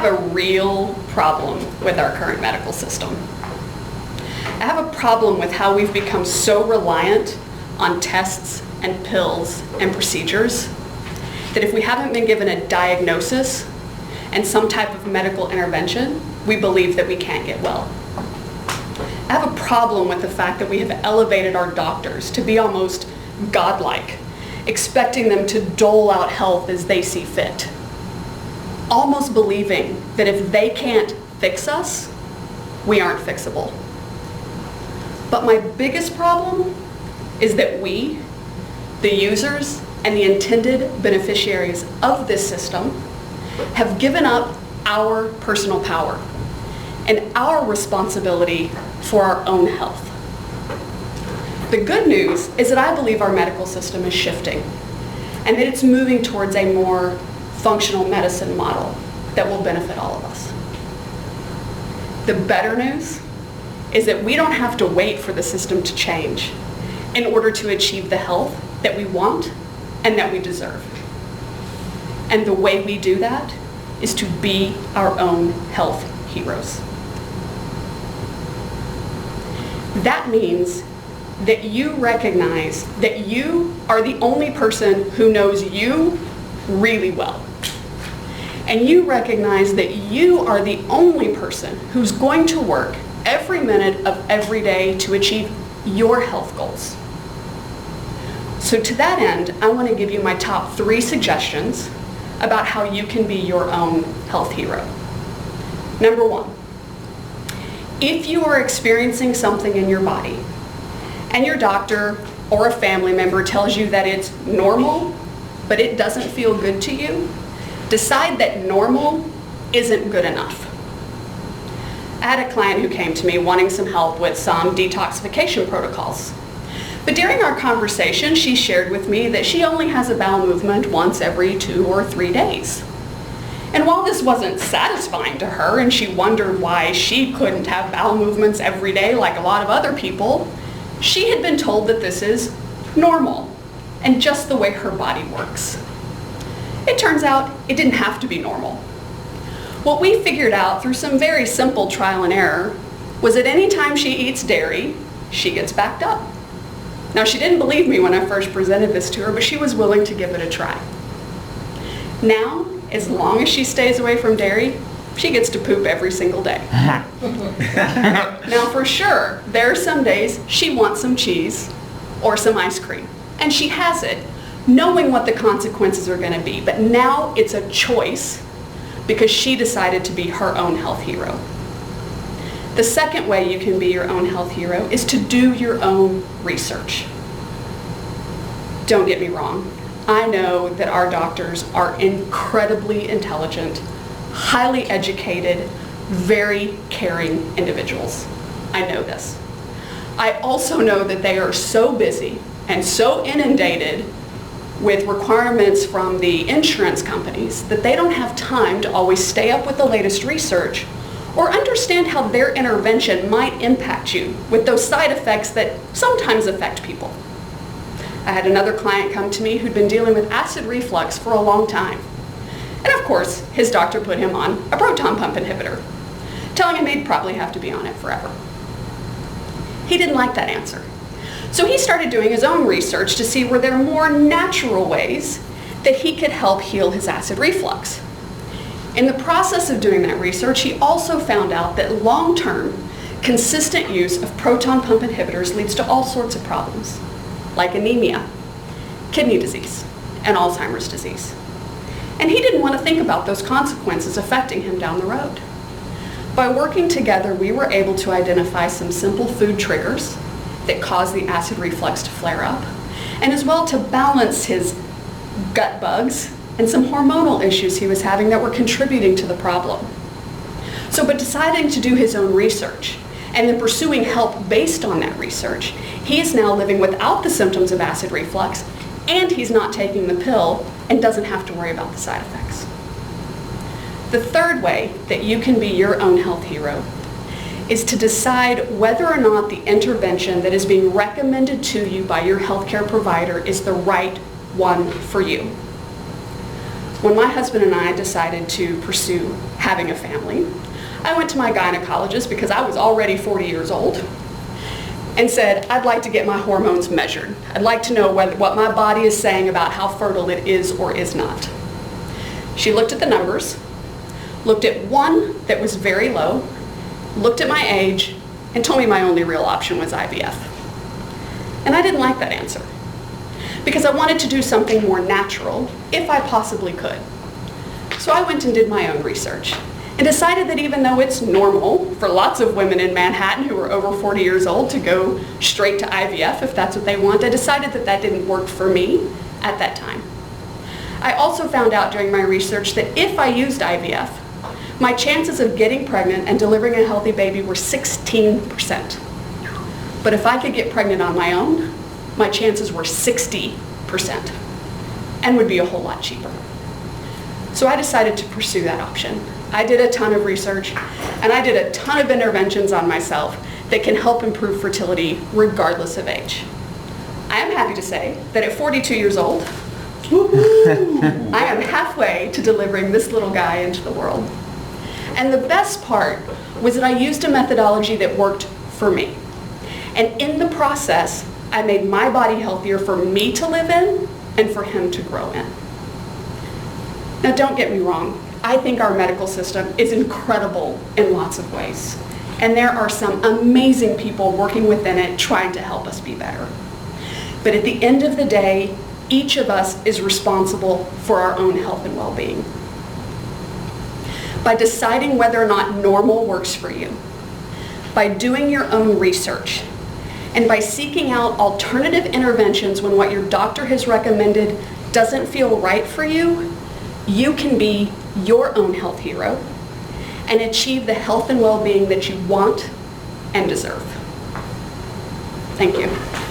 have a real problem with our current medical system. I have a problem with how we've become so reliant on tests and pills and procedures that if we haven't been given a diagnosis and some type of medical intervention, we believe that we can't get well. I have a problem with the fact that we have elevated our doctors to be almost godlike, expecting them to dole out health as they see fit, almost believing that if they can't fix us, we aren't fixable. But my biggest problem is that we, the users and the intended beneficiaries of this system, have given up our personal power and our responsibility for our own health. The good news is that I believe our medical system is shifting and that it's moving towards a more functional medicine model that will benefit all of us. The better news is that we don't have to wait for the system to change in order to achieve the health that we want and that we deserve. And the way we do that is to be our own health heroes. That means that you recognize that you are the only person who knows you really well. And you recognize that you are the only person who's going to work every minute of every day to achieve your health goals. So to that end, I want to give you my top 3 suggestions about how you can be your own health hero. Number 1, if you are experiencing something in your body and your doctor or a family member tells you that it's normal, but it doesn't feel good to you, decide that normal isn't good enough. I had a client who came to me wanting some help with some detoxification protocols. But during our conversation, she shared with me that she only has a bowel movement once every 2 or 3 days. And while this wasn't satisfying to her and she wondered why she couldn't have bowel movements every day like a lot of other people, she had been told that this is normal and just the way her body works. It turns out it didn't have to be normal. What we figured out through some very simple trial and error was that any time she eats dairy, she gets backed up. Now, she didn't believe me when I first presented this to her, but she was willing to give it a try. Now, as long as she stays away from dairy, she gets to poop every single day. Now, for sure, there are some days she wants some cheese or some ice cream, and she has it, knowing what the consequences are going to be. But now it's a choice because she decided to be her own health hero. The second way you can be your own health hero is to do your own research. Don't get me wrong. I know that our doctors are incredibly intelligent, highly educated, very caring individuals. I know this. I also know that they are so busy and so inundated with requirements from the insurance companies that they don't have time to always stay up with the latest research or understand how their intervention might impact you with those side effects that sometimes affect people. I had another client come to me who'd been dealing with acid reflux for a long time. And of course, his doctor put him on a proton pump inhibitor, telling him he'd probably have to be on it forever. He didn't like that answer. So he started doing his own research to see were there more natural ways that he could help heal his acid reflux. In the process of doing that research, he also found out that long-term, consistent use of proton pump inhibitors leads to all sorts of problems, like anemia, kidney disease, and Alzheimer's disease. And he didn't want to think about those consequences affecting him down the road. By working together, we were able to identify some simple food triggers that cause the acid reflux to flare up, and as well to balance his gut bugs and some hormonal issues he was having that were contributing to the problem. So by deciding to do his own research and then pursuing help based on that research, he is now living without the symptoms of acid reflux, and he's not taking the pill and doesn't have to worry about the side effects. The third way that you can be your own health hero is to decide whether or not the intervention that is being recommended to you by your healthcare provider is the right one for you. when my husband and I decided to pursue having a family, I went to my gynecologist because I was already 40 years old and said, I'd like to get my hormones measured. I'd like to know what my body is saying about how fertile it is or is not. She looked at the numbers, looked at one that was very low, looked at my age, and told me my only real option was IVF. And I didn't like that answer because I wanted to do something more natural if I possibly could. So I went and did my own research and decided that even though it's normal for lots of women in Manhattan who are over 40 years old to go straight to IVF if that's what they want, I decided that that didn't work for me at that time. I also found out during my research that if I used IVF, my chances of getting pregnant and delivering a healthy baby were 16%. But if I could get pregnant on my own, my chances were 60% and would be a whole lot cheaper. So I decided to pursue that option. I did a ton of research and I did a ton of interventions on myself that can help improve fertility regardless of age. I am happy to say that at 42 years old, I am halfway to delivering this little guy into the world. And the best part was that I used a methodology that worked for me. And in the process, I made my body healthier for me to live in and for him to grow in. Now, don't get me wrong. I think our medical system is incredible in lots of ways. And there are some amazing people working within it trying to help us be better. But at the end of the day, each of us is responsible for our own health and well-being. By deciding whether or not normal works for you, by doing your own research, and by seeking out alternative interventions when what your doctor has recommended doesn't feel right for you, you can be your own health hero and achieve the health and well-being that you want and deserve. Thank you.